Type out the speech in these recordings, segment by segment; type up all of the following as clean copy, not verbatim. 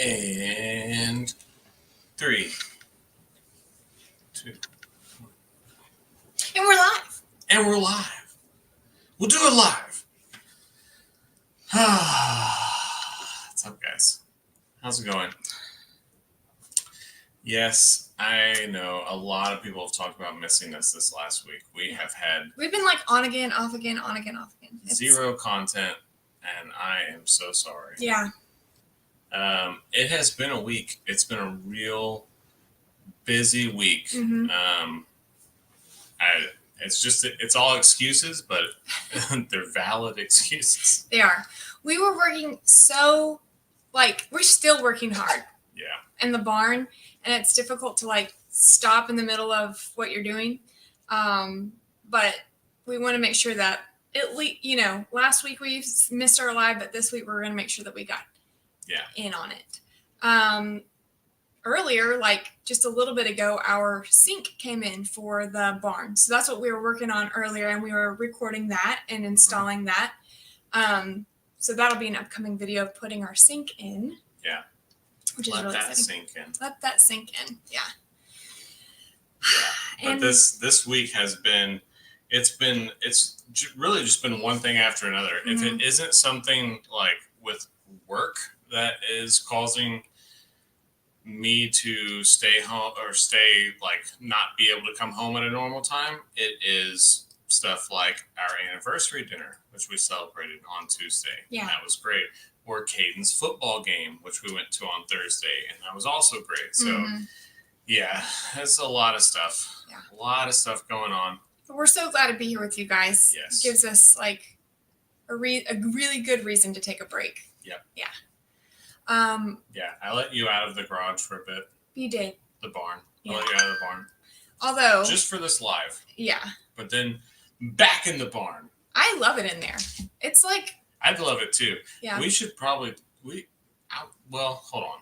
And 3, 2, 1. And we're live. And we're live. We'll do it live. What's up, guys? How's it going? Yes, I know a lot of people have talked about missing us this last week. We've been like on again, off again, on again, off again. Zero content, and I am so sorry. Yeah. It has been a week. It's been a real busy week. Mm-hmm. It's all excuses, but they're valid excuses. They are. We were working we're still working hard. Yeah. In the barn, and it's difficult to stop in the middle of what you're doing. But we want to make sure that at least, last week we missed our live, but this week we're going to make sure that we got in on it. Earlier, just a little bit ago, our sink came in for the barn. So that's what we were working on earlier, and we were recording that and installing that. So that'll be an upcoming video of putting our sink in. Yeah. Which is really exciting. Let that sink in. Yeah. But this week has been, it's really just been one thing after another. Mm-hmm. If it isn't something with work that is causing me to stay home or not be able to come home at a normal time, it is stuff like our anniversary dinner, which we celebrated on Tuesday. Yeah. And that was great. Or Caden's football game, which we went to on Thursday, and that was also great. So, yeah, it's a lot of stuff. Yeah. A lot of stuff going on. But we're so glad to be here with you guys. Yes. It gives us a really good reason to take a break. Yep. Yeah. Yeah, I let you out of the garage for a bit. You did. The barn. Yeah. I let you out of the barn. Although. Just for this live. Yeah. But then back in the barn. I love it in there. It's I'd love it too. Yeah. We should probably hold on.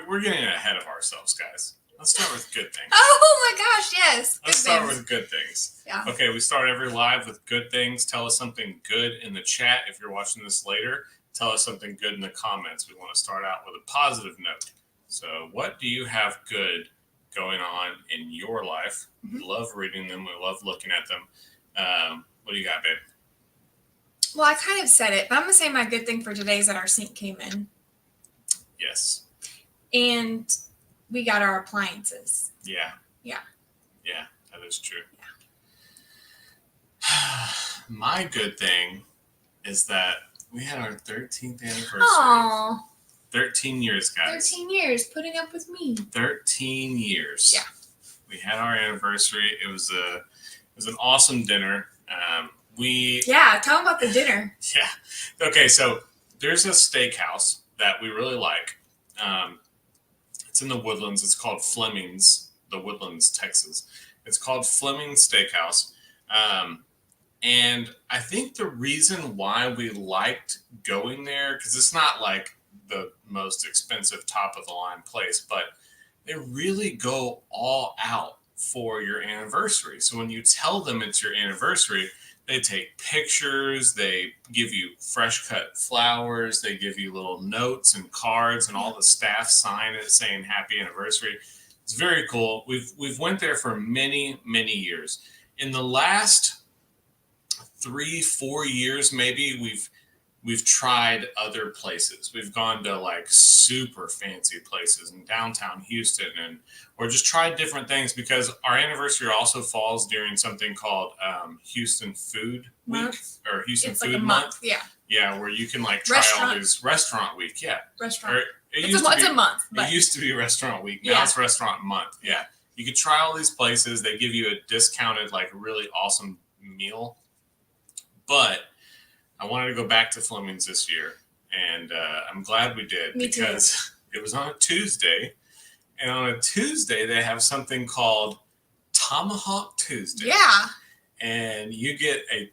We're getting ahead of ourselves, guys. Let's start with good things. Oh my gosh, yes. Let's start with good things. Yeah. Okay, we start every live with good things. Tell us something good in the chat. If you're watching this later, tell us something good in the comments. We want to start out with a positive note. So, what do you have good going on in your life? Mm-hmm. We love reading them. We love looking at them. What do you got, babe? Well, I kind of said it, but I'm going to say my good thing for today is that our sink came in. Yes. And we got our appliances. Yeah. Yeah. Yeah, that is true. Yeah. My good thing is that we had our 13th anniversary. Aww. 13 years, guys. 13 years putting up with me. 13 years. Yeah. We had our anniversary. It was an awesome dinner. Tell them about the dinner. Yeah. Okay, so there's a steakhouse that we really like. It's in the Woodlands. It's called Fleming's, the Woodlands, Texas. It's called Fleming's Steakhouse. And I think the reason why we liked going there, because it's not the most expensive top of the line place, but they really go all out for your anniversary. So when you tell them it's your anniversary, they take pictures, they give you fresh cut flowers, they give you little notes and cards, and all the staff sign it saying happy anniversary. It's very cool. We've went there for many, many years. In the last 3-4 years, maybe we've tried other places. We've gone to super fancy places in downtown Houston, or just tried different things because our anniversary also falls during something called Houston Food Week or Houston Food Month. Yeah. Yeah, where you can try all these Restaurant Week. Yeah. Restaurant. It's a month. It used to be Restaurant Week. Now it's Restaurant Month. Yeah. You could try all these places. They give you a discounted, really awesome meal. But I wanted to go back to Fleming's this year, and I'm glad we did. Me because too. It was on a Tuesday, and on a Tuesday they have something called Tomahawk Tuesday. Yeah. And you get a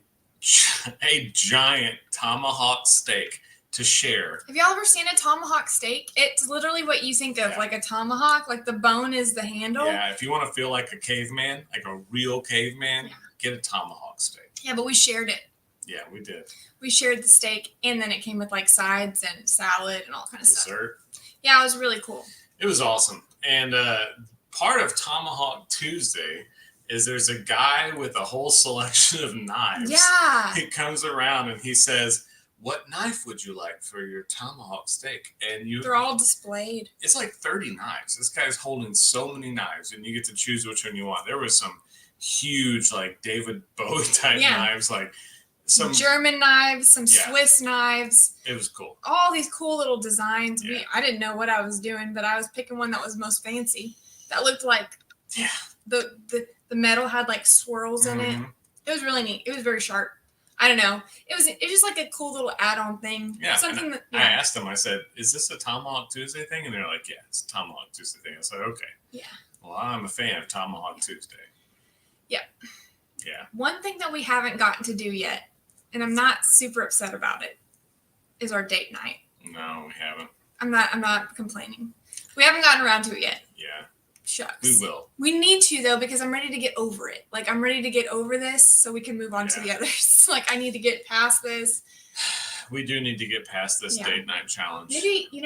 giant tomahawk steak to share. Have y'all ever seen a tomahawk steak? It's literally what you think of, like a tomahawk. The bone is the handle. Yeah, if you want to feel like a caveman, like a real caveman, get a tomahawk steak. Yeah, but we shared it. Yeah, we did. We shared the steak, and then it came with sides and salad and all kind of Dessert. stuff. Yeah, it was really cool. It was awesome. And part of Tomahawk Tuesday is there's a guy with a whole selection of knives. Yeah. He comes around and he says, "What knife would you like for your tomahawk steak?" And they're all displayed. It's like 30 knives. This guy's holding so many knives, and you get to choose which one you want. There was some huge, like David Bowie type knives, like some German knives, some Swiss knives. It was cool. All these cool little designs. Yeah. I didn't know what I was doing, but I was picking one that was most fancy. That looked like the metal had like swirls in it. It was really neat. It was very sharp. I don't know. It was just like a cool little add-on thing. Yeah. Something that I asked them, I said, "Is this a Tomahawk Tuesday thing?" And they're like, "Yeah, it's a Tomahawk Tuesday thing." I said, "Okay. Yeah. Well, I'm a fan of Tomahawk Tuesday." Yeah. Yeah. One thing that we haven't gotten to do yet, and I'm not super upset about it, is our date night. No, we haven't. I'm not complaining. We haven't gotten around to it yet. Yeah. Shucks. We will. We need to, though, because I'm ready to get over it. Like, I'm ready to get over this so we can move on to the others. Like, I need to get past this. We do need to get past this date night challenge. Maybe, we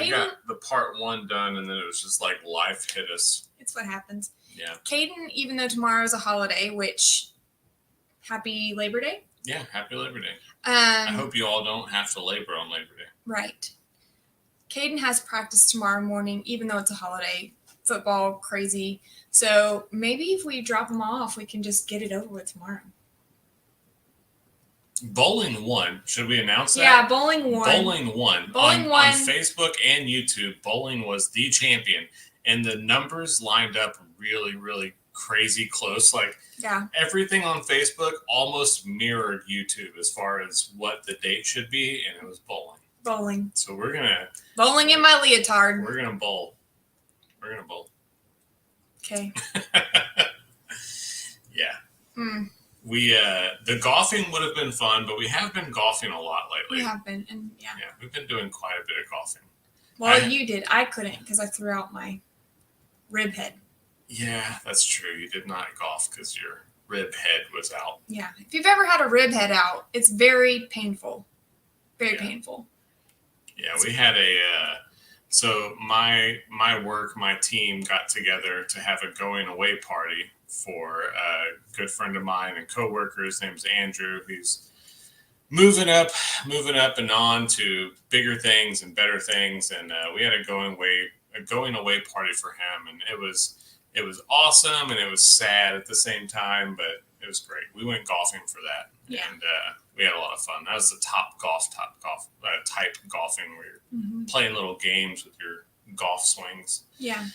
got the part 1 done, and then it was just like life hit us. It's what happens. Yeah. Caden, even though tomorrow is a holiday, which, happy Labor Day. Yeah, happy Labor Day. I hope you all don't have to labor on Labor Day. Right. Caden has practice tomorrow morning, even though it's a holiday. Football, crazy. So maybe if we drop him off, we can just get it over with tomorrow. Bowling won. Should we announce that? Yeah, Bowling won. Bowling won. Bowling won. On Facebook and YouTube, Bowling was the champion. And the numbers lined up really, really crazy close. Like, everything on Facebook almost mirrored YouTube as far as what the date should be, and it was bowling. Bowling. So we're going to... Bowling in my leotard. We're going to bowl. We're going to bowl. Okay. Yeah. We the golfing would have been fun, but we have been golfing a lot lately. We have been, and yeah, we've been doing quite a bit of golfing. Well, you did. I couldn't because I threw out my rib head. Yeah, that's true. You did not golf because your rib head was out. Yeah. If you've ever had a rib head out, it's very painful. Very painful. Yeah, we had a so my work, my team got together to have a going away party for a good friend of mine and coworker. His name's Andrew. He's moving up and on to bigger things and better things. And we had a going away party for him, and it was awesome and it was sad at the same time, but it was great. We went golfing for that, and we had a lot of fun. That was the type golfing where you're playing little games with your golf swings. Yeah.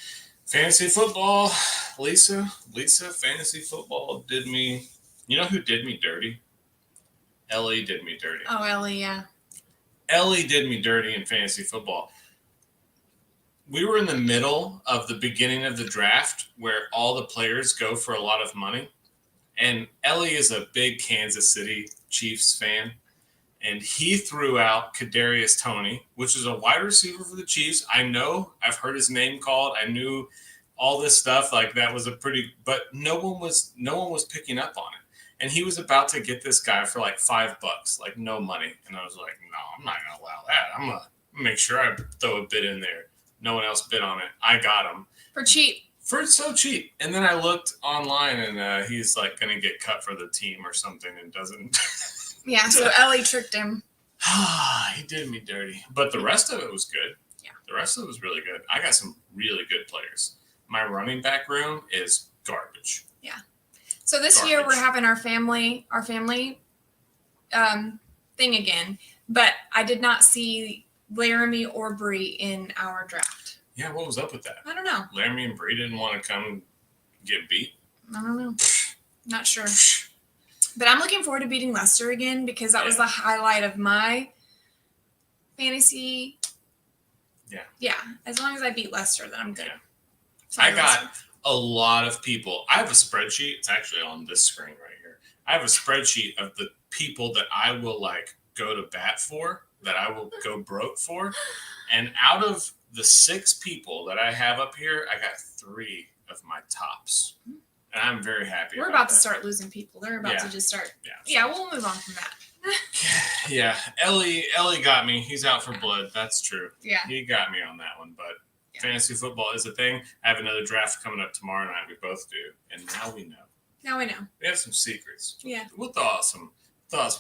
Fantasy football, Lisa, fantasy football did me. You know who did me dirty? Ellie did me dirty. Oh, Ellie, yeah. Ellie did me dirty in fantasy football. We were in the middle of the beginning of the draft where all the players go for a lot of money. And Ellie is a big Kansas City Chiefs fan. And he threw out Kadarius Toney, which is a wide receiver for the Chiefs. I know. I've heard his name called. I knew all this stuff. Like, that was but no one was picking up on it. And he was about to get this guy for like $5, like no money. And I was like, no, I'm not going to allow that. I'm going to make sure I throw a bid in there. No one else bid on it. I got him. For cheap. For so cheap. And then I looked online and he's like going to get cut for the team or something and doesn't. Yeah, so Ellie tricked him. He did me dirty. But the rest of it was good. Yeah. The rest of it was really good. I got some really good players. My running back room is garbage. Yeah. So this year we're having our family thing again. But I did not see Laramie or Bree in our draft. Yeah, what was up with that? I don't know. Laramie and Bree didn't want to come get beat? I don't know. Not sure. But I'm looking forward to beating Lester again because that was the highlight of my fantasy. Yeah. Yeah. As long as I beat Lester, then I'm good. Yeah. Sorry, I got a lot of people. I have a spreadsheet. It's actually on this screen right here. I have a spreadsheet of the people that I will like go to bat for, that I will go broke for. And out of the 6 people that I have up here, I got 3 of my tops. And I'm very happy. We're about to start losing people. They're about to just start. Yeah, we'll move on from that. Yeah, Ellie got me. He's out for blood. That's true. Yeah. He got me on that one. But Yeah. fantasy football is a thing. I have another draft coming up tomorrow night. We both do, and now we know. Now we know. We have some secrets. Yeah. We'll throw some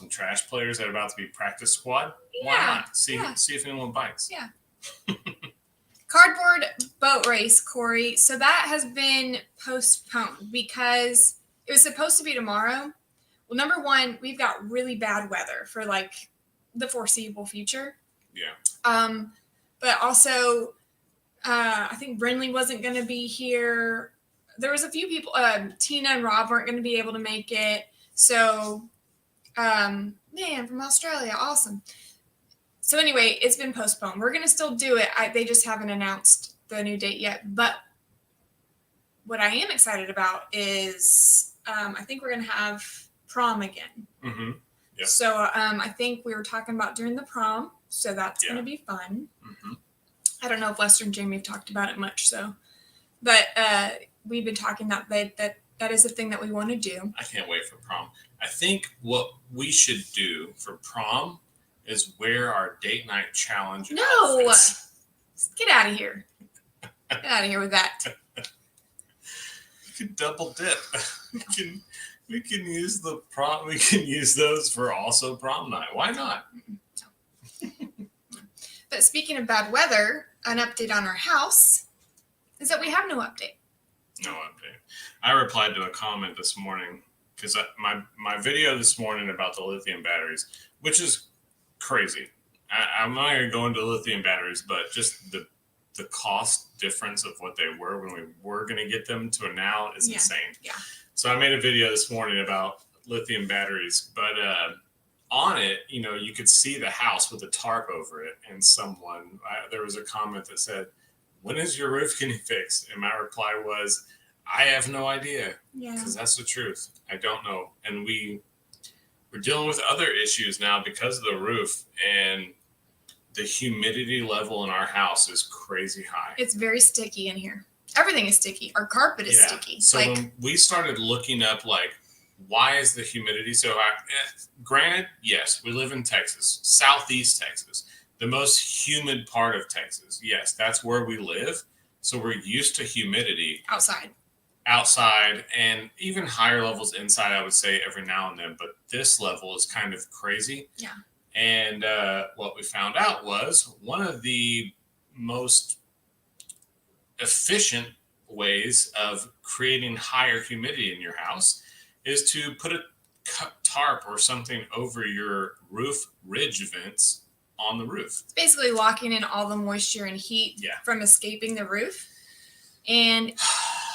trash players that are about to be practice squad. Yeah. Why not? See if anyone bites. Yeah. Cardboard boat race, Corey. So that has been postponed because it was supposed to be tomorrow. Well, number one, we've got really bad weather for like the foreseeable future. Yeah. But also, I think Brinley wasn't going to be here. There was a few people. Tina and Rob weren't going to be able to make it. So, man, from Australia, awesome. So anyway, it's been postponed. We're going to still do it. They just haven't announced the new date yet. But what I am excited about is I think we're going to have prom again. Mm-hmm. Yep. So I think we were talking about doing the prom. So that's going to be fun. Mm-hmm. I don't know if Lester and Jamie have talked about it much. So, but we've been talking that is a thing that we want to do. I can't wait for prom. I think what we should do for prom is wear our date night challenge outfits. Get out of here. Get out of here with that. We can double dip. We can use the prom. We can use those for also prom night. Why not? But speaking of bad weather, an update on our house is that we have no update. No update. I replied to a comment this morning because my video this morning about the lithium batteries, which is crazy. I'm not going to go into lithium batteries, but just the cost difference of what they were when we were going to get them to now is insane. Yeah. So I made a video this morning about lithium batteries, but on it, you could see the house with a tarp over it, and there was a comment that said, "When is your roof getting fixed?" And my reply was, "I have no idea." Yeah. Because that's the truth. I don't know. And we're dealing with other issues now because of the roof, and the humidity level in our house is crazy high. It's very sticky in here. Everything is sticky. Our carpet is sticky. So when we started looking up, why is the humidity so high? Granted, yes, we live in Texas, Southeast Texas, the most humid part of Texas. Yes, that's where we live. So we're used to humidity. Outside and even higher levels inside, I would say every now and then. But this level is kind of crazy. Yeah. And what we found out was one of the most efficient ways of creating higher humidity in your house is to put a tarp or something over your roof ridge vents on the roof. It's basically locking in all the moisture and heat from escaping the roof. And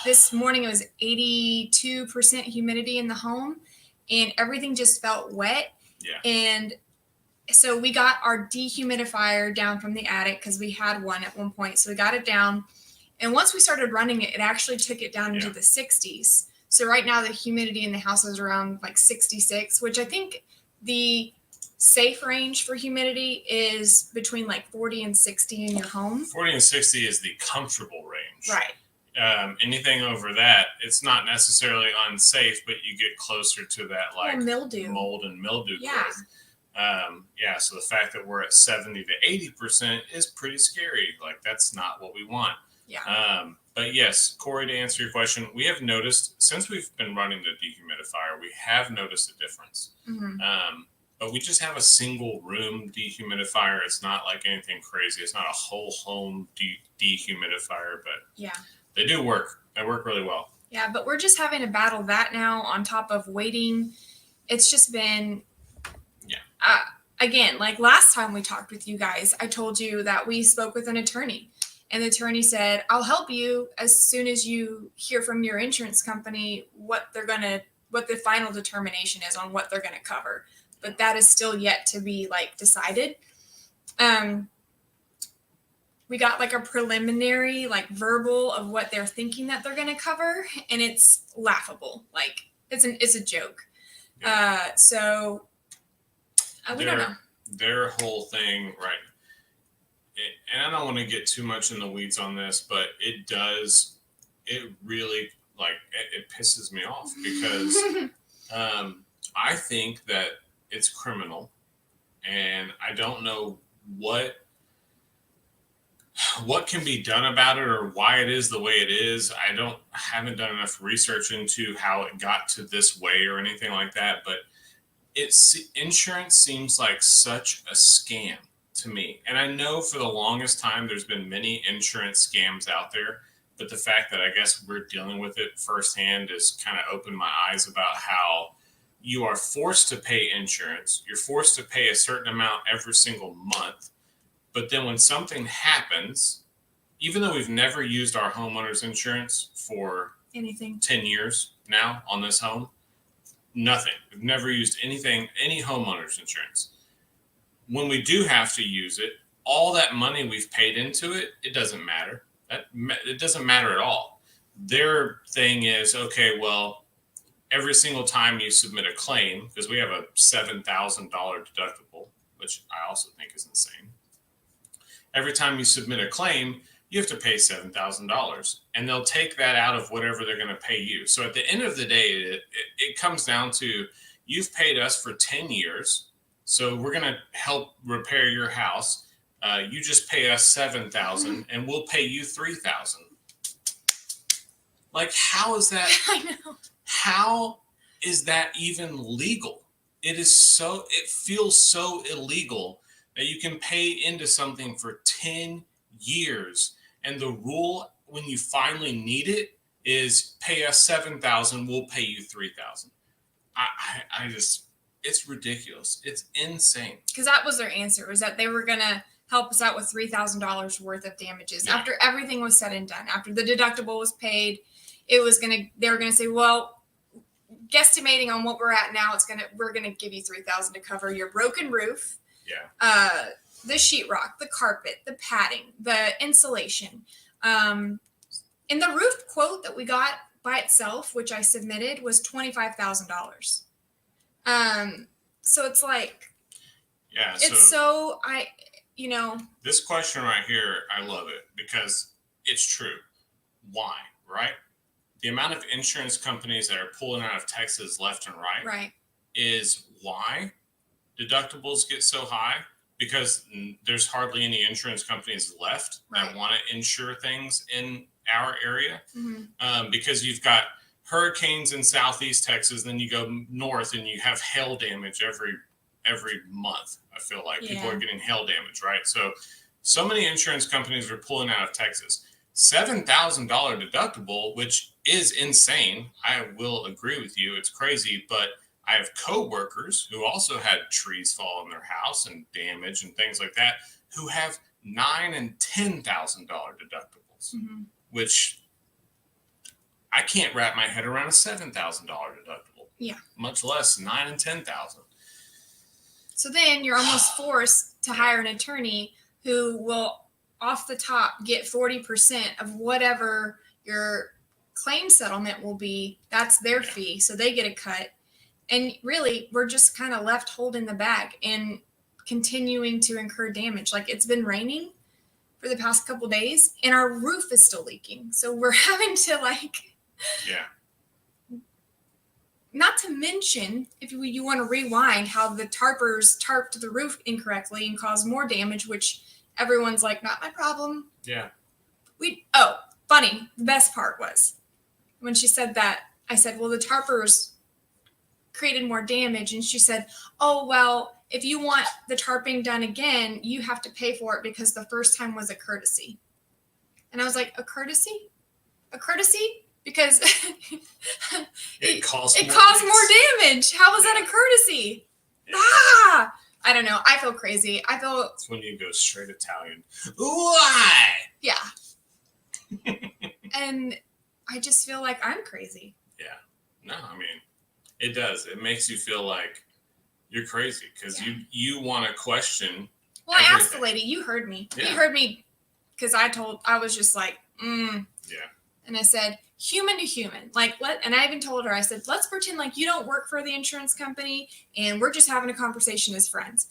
this morning it was 82% humidity in the home, and everything just felt wet. Yeah. And so we got our dehumidifier down from the attic because we had one at one point. So we got it down. And once we started running it, it actually took it down into the 60s. So right now the humidity in the house is around 66, which I think the safe range for humidity is between 40 and 60 in your home. 40 and 60 is the comfortable range. Right. Anything over that, it's not necessarily unsafe, but you get closer to that mildew, mold and mildew growth. So the fact that we're at 70 to 80% is pretty scary. That's not what we want. Yeah. But yes, Corey, to answer your question, we have noticed since we've been running the dehumidifier, we have noticed a difference. Mm-hmm. But we just have a single room dehumidifier. It's not anything crazy. It's not a whole home dehumidifier, but they do work. They work really well. Yeah, but we're just having to battle that now on top of waiting. It's just been, again, last time we talked with you guys, I told you that we spoke with an attorney. And the attorney said, "I'll help you as soon as you hear from your insurance company what the final determination is on what they're going to cover." But that is still yet to be decided. We got a preliminary verbal of what they're thinking that they're going to cover, and it's laughable. It's a joke. Yeah. So we don't know. Their whole thing, right? And I don't want to get too much in the weeds on this, but it really it pisses me off because I think that it's criminal, and I don't know what can be done about it or why it is the way it is. I haven't done enough research into how it got to this way or anything like that, but insurance seems like such a scam to me. And I know for the longest time there's been many insurance scams out there, but the fact that I guess we're dealing with it firsthand has kind of opened my eyes about how you are forced to pay insurance. You're forced to pay a certain amount every single month. But then when something happens, even though we've never used our homeowner's insurance for anything 10 years now on this home, nothing. We've never used anything, any homeowner's insurance. When we do have to use it, all that money we've paid into it, it doesn't matter. It doesn't matter at all. Their thing is, okay, well, every single time you submit a claim, because we have a $7,000 deductible, which I also think is insane. Every time you submit a claim, you have to pay $7,000, and they'll take that out of whatever they're going to pay you. So at the end of the day, it comes down to, you've paid us for 10 years, so we're going to help repair your house. You just pay us $7,000, and we'll pay you $3,000. Like, how is that? I know. How is that even legal? It feels so illegal that you can pay into something for 10 years. And the rule when you finally need it is pay us $7,000, we'll pay you $3,000. I just, it's ridiculous. It's insane. Because that was their answer, was that they were going to help us out with $3,000 worth of damages. Yeah. After everything was said and done, after the deductible was paid, they were going to say, well, guesstimating on what we're at now, we're going to give you $3,000 to cover your broken roof. Yeah. The sheetrock, the carpet, the padding, the insulation. And the roof quote that we got by itself, which I submitted, was $25,000. So it's like, yeah, this question right here, I love it because it's true. Why, right? The amount of insurance companies that are pulling out of Texas left and right is why deductibles get so high, because there's hardly any insurance companies left that want to insure things in our area. Mm-hmm. Because you've got hurricanes in Southeast Texas, then you go north and you have hail damage every month. I feel like people are getting hail damage, right? So many insurance companies are pulling out of Texas. $7,000 deductible, which is insane. I will agree with you. It's crazy, but I have coworkers who also had trees fall in their house and damage and things like that, who have $9,000 and $10,000 deductibles, mm-hmm. which I can't wrap my head around a $7,000 deductible. Yeah, much less $9,000 and $10,000. So then you're almost forced to hire an attorney who will, off the top, get 40% of whatever your claim settlement will be. That's their fee, so they get a cut. And really, we're just kind of left holding the bag and continuing to incur damage. Like, it's been raining for the past couple days, and our roof is still leaking. So we're having to, not to mention, if you want to rewind, how the tarpers tarped the roof incorrectly and caused more damage, which everyone's like, not my problem. Yeah. Funny. The best part was when she said that, I said, well, the tarpers created more damage. And she said, oh, well, if you want the tarping done again, you have to pay for it because the first time was a courtesy. And I was like, a courtesy? A courtesy? Because it caused more damage. How was that a courtesy? Yeah. I don't know. I feel crazy. It's when you go straight Italian. Why? Yeah. And I just feel like I'm crazy. Yeah. No, I mean, it does. It makes you feel like you're crazy because you want to question. Well, everything. I asked the lady. You heard me. Yeah. You heard me because I was just like, Yeah. And I said, human to human. And I even told her, I said, let's pretend like you don't work for the insurance company and we're just having a conversation as friends.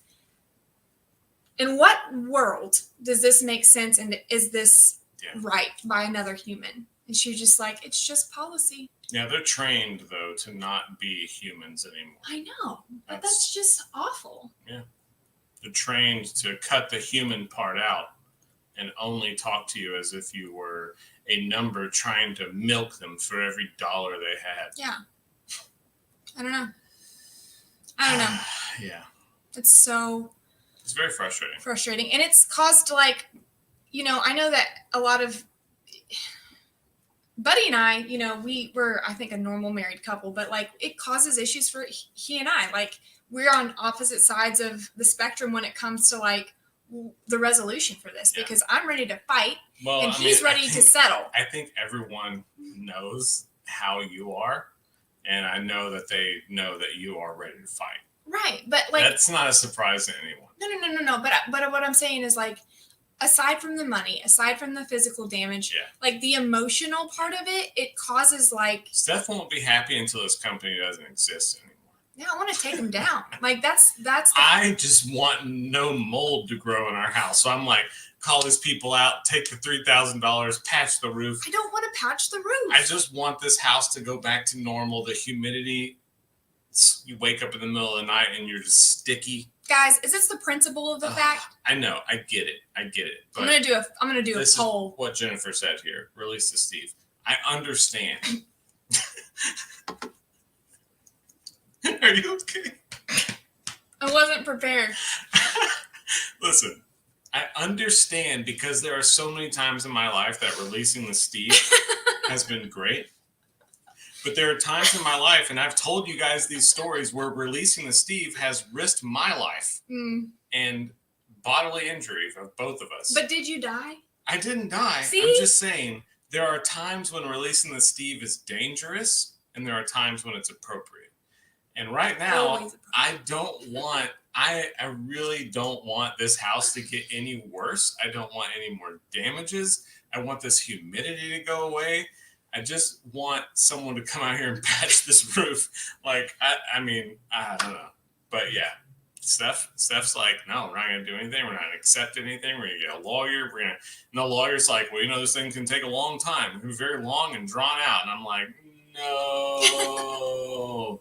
In what world does this make sense? And is this right by another human? And she was just like, it's just policy. Yeah, they're trained, though, to not be humans anymore. I know, but that's just awful. Yeah. They're trained to cut the human part out and only talk to you as if you were a number trying to milk them for every dollar they had. Yeah. I don't know. Yeah. It's very frustrating. And it's caused, like, I know that a lot of Buddy and I, we were, I think, a normal married couple, but like it causes issues for he and I. Like, we're on opposite sides of the spectrum when it comes to like the resolution for this, because I'm ready to fight and he's ready to settle. I think everyone knows how you are, and I know that they know that you are ready to fight. Right, but like that's not a surprise to anyone. No. But what I'm saying is, like, aside from the money, aside from the physical damage, like the emotional part of it, it causes like Steph won't be happy until this company doesn't exist anymore. Yeah, I want to take them down. Like that's. I just want no mold to grow in our house, so I'm like, call these people out, take the $3,000, patch the roof. I don't want to patch the roof. I just want this house to go back to normal. The humidity. You wake up in the middle of the night and you're just sticky. Guys, is this the principle of the fact? I know, I get it. But I'm gonna do a poll. Is what Jennifer said here. Release to Steve. I understand. Are you okay? I wasn't prepared. Listen, I understand, because there are so many times in my life that releasing the Steve has been great. But there are times in my life, and I've told you guys these stories, where releasing the Steve has risked my life and bodily injury of both of us. But did you die? I didn't die. See? I'm just saying there are times when releasing the Steve is dangerous, and there are times when it's appropriate. And right now, I really don't want this house to get any worse. I don't want any more damages. I want this humidity to go away. I just want someone to come out here and patch this roof. Like, I mean, I don't know. But yeah, Steph's like, no, we're not going to do anything. We're not going to accept anything. We're going to get a lawyer. And the lawyer's like, well, this thing can take a long time. It was very long and drawn out. And I'm like, no.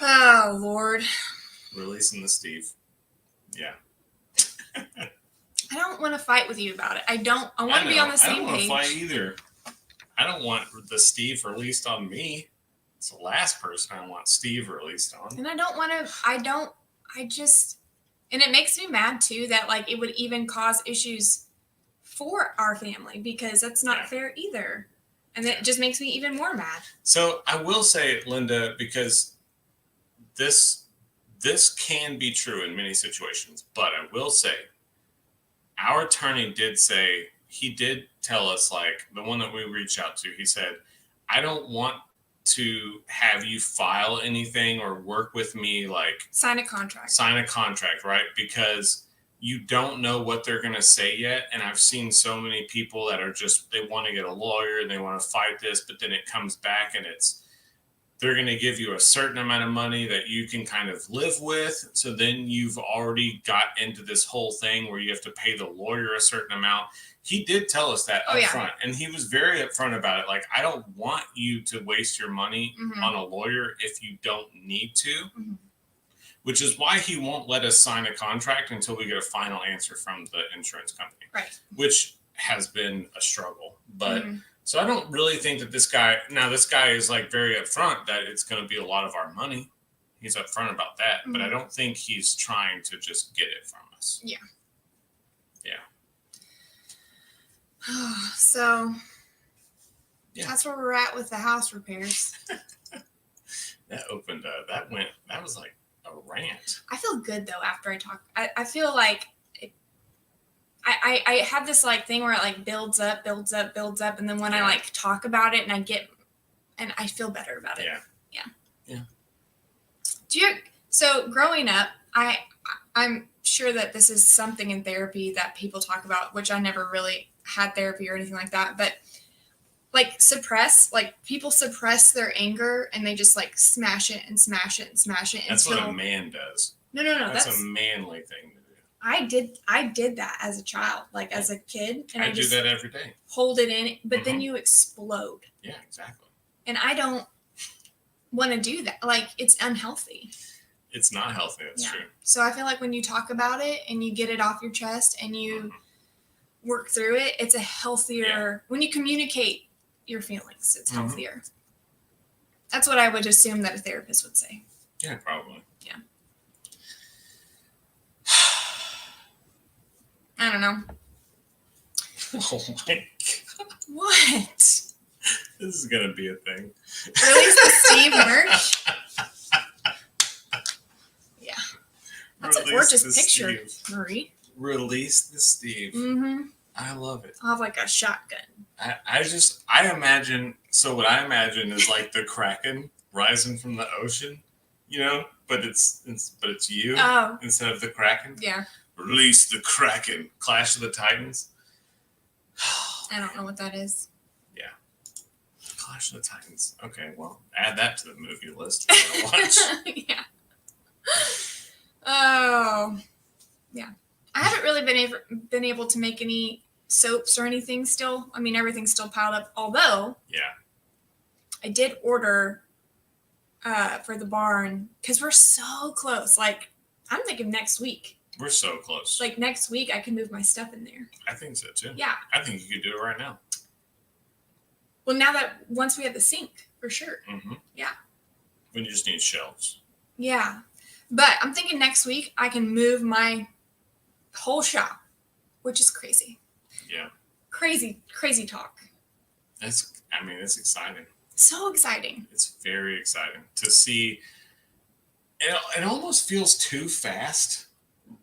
Oh, Lord. Releasing the Steve. Yeah. I don't want to fight with you about it. I want to be on the same page. I don't want to fight either. I don't want the Steve released on me. It's the last person I want Steve released on. And and it makes me mad too that like it would even cause issues for our family, because that's not fair either. And it just makes me even more mad. So I will say, Linda, because this can be true in many situations, but I will say, our attorney did tell us, like the one that we reached out to, he said, I don't want to have you file anything or work with me, like sign a contract, right? Because you don't know what they're going to say yet. And I've seen so many people that are they want to get a lawyer and they want to fight this, but then it comes back and they're going to give you a certain amount of money that you can kind of live with. So then you've already got into this whole thing where you have to pay the lawyer a certain amount. He did tell us that up front, and he was very upfront about it. Like, I don't want you to waste your money on a lawyer if you don't need to, which is why he won't let us sign a contract until we get a final answer from the insurance company, right? Which has been a struggle, but so I don't really think that this guy is like very upfront that it's going to be a lot of our money. He's upfront about that, but I don't think he's trying to just get it from us. Yeah. Yeah. That's where we're at with the house repairs. That was like a rant. I feel good though after I talk. I feel like I have this like thing where it like builds up, and then when I like talk about it and I feel better about it. Yeah. So growing up, I'm sure that this is something in therapy that people talk about, which I never really had therapy or anything like that, but like people suppress their anger and they just like smash it. That's what a man does. No. That's a manly thing to do. I did that as a child, like as a kid, and I I do just that every day. hold it in, but then you explode. Yeah, exactly. And I don't want to do that. Like, it's unhealthy. It's not healthy. That's true. So I feel like when you talk about it and you get it off your chest and you work through it, it's a healthier, when you communicate your feelings, it's healthier. That's what I would assume that a therapist would say. Yeah, probably. Yeah. I don't know. Oh my God. What? This is going to be a thing. Release the Steve merch? Yeah. That's a gorgeous picture, Marie. Release the Steve. Mm-hmm. I love it. I'll have like a shotgun. I imagine, so what I imagine is like the Kraken rising from the ocean, you know, but it's you instead of the Kraken. Yeah. Release the Kraken. Clash of the Titans. I don't know what that is. Yeah. Clash of the Titans. Okay, well, add that to the movie list I'm gonna watch. Yeah. Oh. Yeah. I haven't really been able to make any soaps or anything still. I mean, everything's still piled up. Although, I did order for the barn because we're so close. Like, I'm thinking next week. We're so close. Like, next week, I can move my stuff in there. I think so, too. Yeah. I think you could do it right now. Well, now that once we have the sink, for sure. Mm-hmm. Yeah. We just need shelves. Yeah. But I'm thinking next week, I can move my whole shop, which is crazy. Yeah. Crazy talk. It's exciting. So exciting. It's very exciting to see. It almost feels too fast,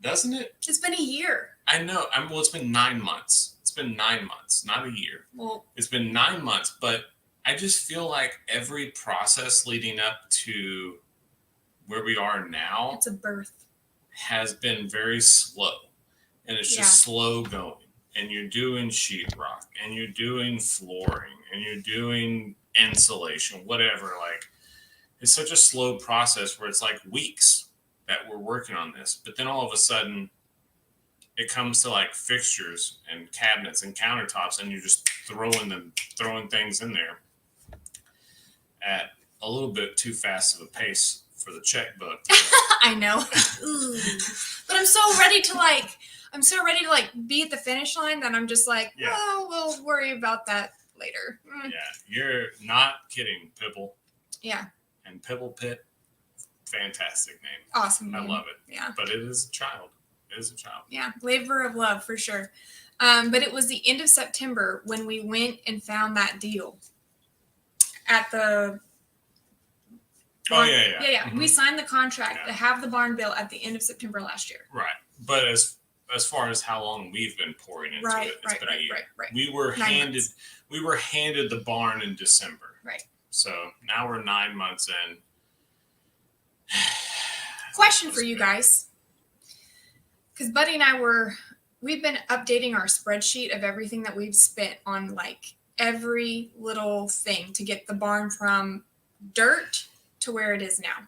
doesn't it? It's been a year. I know. Well, it's been 9 months. It's been 9 months, not a year. Well, it's been 9 months, but I just feel like every process leading up to where we are now, it's a birth, has been very slow, and it's just slow going. And you're doing sheetrock, and you're doing flooring, and you're doing insulation, whatever. Like, it's such a slow process where it's like weeks that we're working on this, but then all of a sudden it comes to like fixtures and cabinets and countertops, and you're just throwing things in there at a little bit too fast of a pace for the checkbook. I know. But I'm so ready to be at the finish line that I'm just like, oh, we'll worry about that later. Yeah, you're not kidding, Pibble. Yeah. And Pibble Pit, fantastic name. Awesome name. I love it. Yeah. But it is a child. Yeah, labor of love for sure. But it was the end of September when we went and found that deal at the. Oh, yeah. Yeah. Mm-hmm. We signed the contract to have the barn built at the end of September last year. Right. But as far as how long we've been pouring into it, it's been a year. Right. We were handed the barn in December. Right. So now we're 9 months in. Question for you guys. Because Buddy and I we've been updating our spreadsheet of everything that we've spent on like every little thing to get the barn from dirt to where it is now.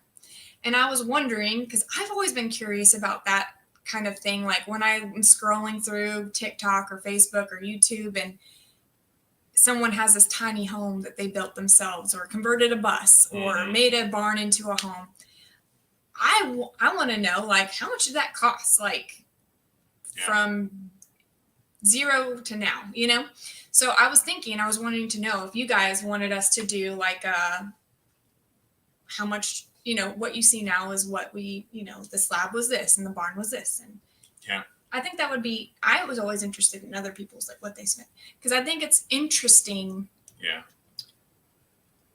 And I was wondering, because I've always been curious about that kind of thing. Like when I'm scrolling through TikTok or Facebook or YouTube and someone has this tiny home that they built themselves or converted a bus or made a barn into a home. I want to know, like, how much did that cost? Like from zero to now, you know? So I was wanting to know if you guys wanted us to do like how much, what you see now is what we, the slab was this and the barn was this. And I think that would be, I was always interested in other people's, like what they spent. Because I think it's interesting. Yeah.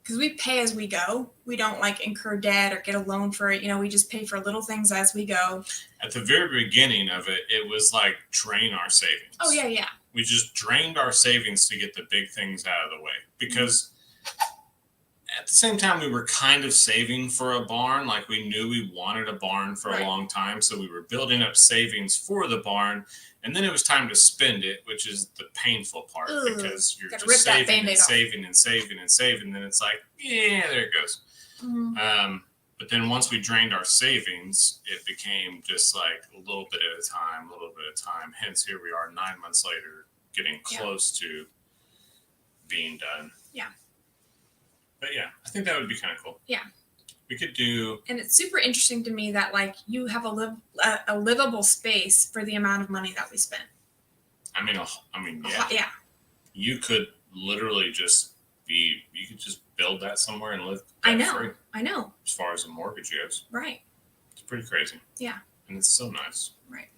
Because we pay as we go. We don't like incur debt or get a loan for it. We just pay for little things as we go. At the very beginning of it, it was like drain our savings. Oh, yeah. We just drained our savings to get the big things out of the way. Because at the same time, we were kind of saving for a barn. Like we knew we wanted a barn for a long time. So we were building up savings for the barn. And then it was time to spend it, which is the painful part because you're just saving and saving and saving and saving. And then it's like, yeah, there it goes. Mm-hmm. But then once we drained our savings, it became just like a little bit at a time, a little bit at a time. Hence, here we are 9 months later, getting close to being done. Yeah. But yeah, I think that would be kind of cool. Yeah. We could do. And it's super interesting to me that like you have a livable space for the amount of money that we spent. I mean, yeah. Yeah. You could literally just you could just build that somewhere and live I know. free. I know. As far as a mortgage goes. Right. It's pretty crazy. Yeah. And it's so nice. Right.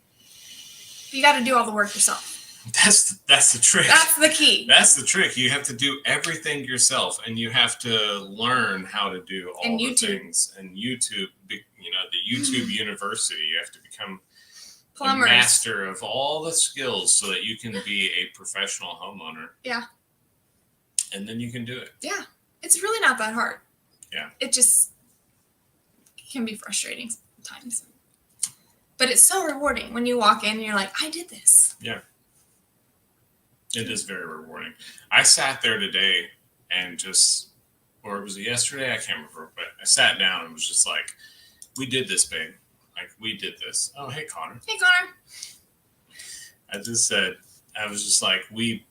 You got to do all the work yourself. That's the trick. That's the key. That's the trick. You have to do everything yourself, and you have to learn how to do all the things. And YouTube, the YouTube University, you have to become a master of all the skills so that you can be a professional homeowner. Yeah. And then you can do it. Yeah. It's really not that hard. Yeah. It just can be frustrating sometimes. But it's so rewarding when you walk in and you're like, I did this. Yeah. It is very rewarding. I sat there today and or was it yesterday? I can't remember. But I sat down and was just like, we did this, babe. Like, we did this. Oh, hey, Connor. Hey, Connor. I was just like, we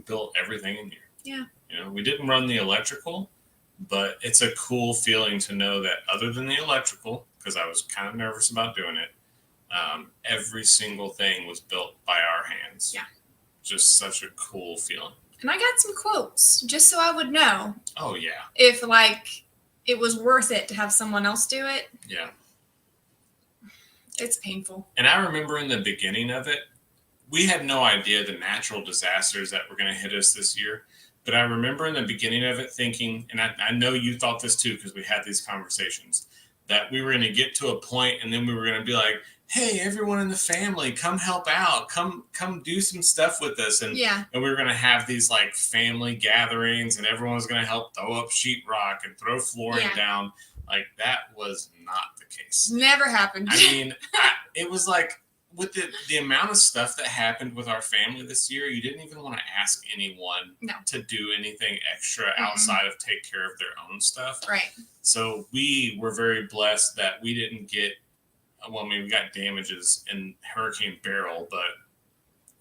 built everything in here. Yeah. We didn't run the electrical, but it's a cool feeling to know that other than the electrical, because I was kind of nervous about doing it, every single thing was built by our hands. Yeah. Just such a cool feeling. And I got some quotes just so I would know. Oh, yeah. If like it was worth it to have someone else do it. Yeah. It's painful. And I remember in the beginning of it, we had no idea the natural disasters that were going to hit us this year. But I remember in the beginning of it thinking, and I know you thought this too because we had these conversations, that we were going to get to a point and then we were going to be like, hey, everyone in the family, come help out. Come do some stuff with us. And we were going to have these like family gatherings and everyone was going to help throw up sheetrock and throw flooring down. Like, that was not the case. Never happened. I mean, it was like with the amount of stuff that happened with our family this year, you didn't even want to ask anyone to do anything extra outside of take care of their own stuff. Right. So we were very blessed that we didn't get, we got damages in Hurricane Beryl, but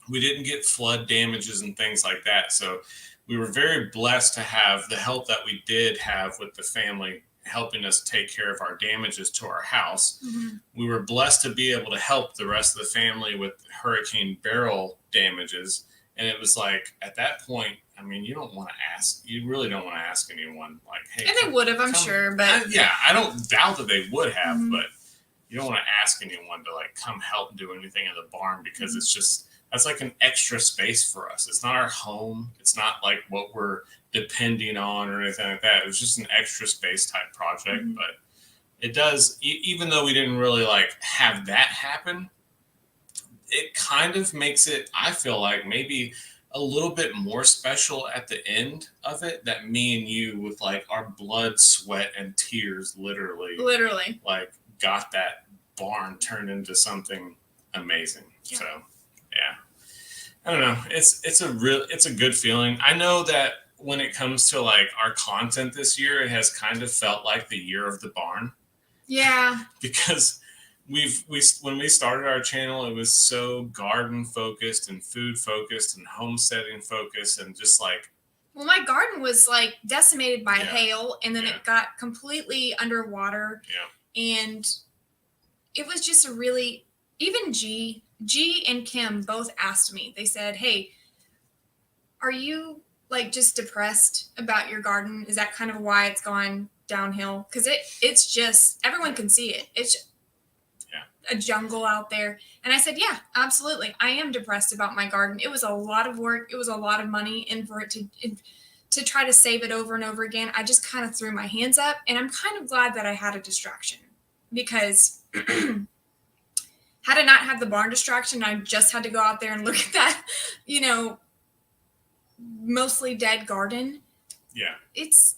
we didn't get flood damages and things like that. So we were very blessed to have the help that we did have with the family helping us take care of our damages to our house. Mm-hmm. We were blessed to be able to help the rest of the family with Hurricane Beryl damages. And it was like, at that point, I mean, you really don't want to ask anyone like, hey. And they would have, I'm sure, but. I don't doubt that they would have, but you don't want to ask anyone to like come help do anything in the barn because it's just, that's like an extra space for us. It's not our home. It's not like what we're depending on or anything like that. It was just an extra space type project, but it does, even though we didn't really like have that happen, it kind of makes it, I feel like, maybe a little bit more special at the end of it, that me and you with like our blood, sweat, and tears literally like got that barn turned into something amazing. Yeah. So yeah, I don't know. It's a good feeling. I know that when it comes to like our content this year, it has kind of felt like the year of the barn. Yeah. Because when we started our channel, it was so garden focused and food focused and homesteading focused and just like. Well, my garden was like decimated by hail, and then it got completely underwater. Yeah. And it was just even G and Kim both asked me. They said, "Hey, are you like just depressed about your garden? Is that kind of why it's gone downhill? Because it's just, everyone can see it. It's a jungle out there." And I said, yeah, absolutely. I am depressed about my garden. It was a lot of work. It was a lot of money. And for it to try to save it over and over again, I just kind of threw my hands up. And I'm kind of glad that I had a distraction, because had I not had the barn distraction, I just had to go out there and look at that, mostly dead garden. Yeah. It's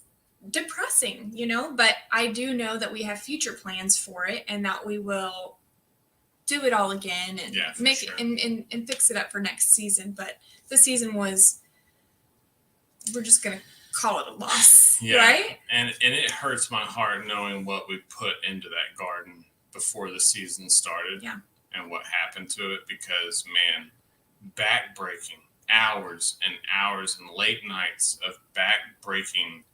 depressing, but I do know that we have future plans for it and that we will do it all again and make it and fix it up for next season. But the season we're just going to call it a loss, Yeah. right? And it hurts my heart knowing what we put into that garden before the season started. Yeah. And what happened to it, because man, back-breaking hours and hours and late nights of back-breaking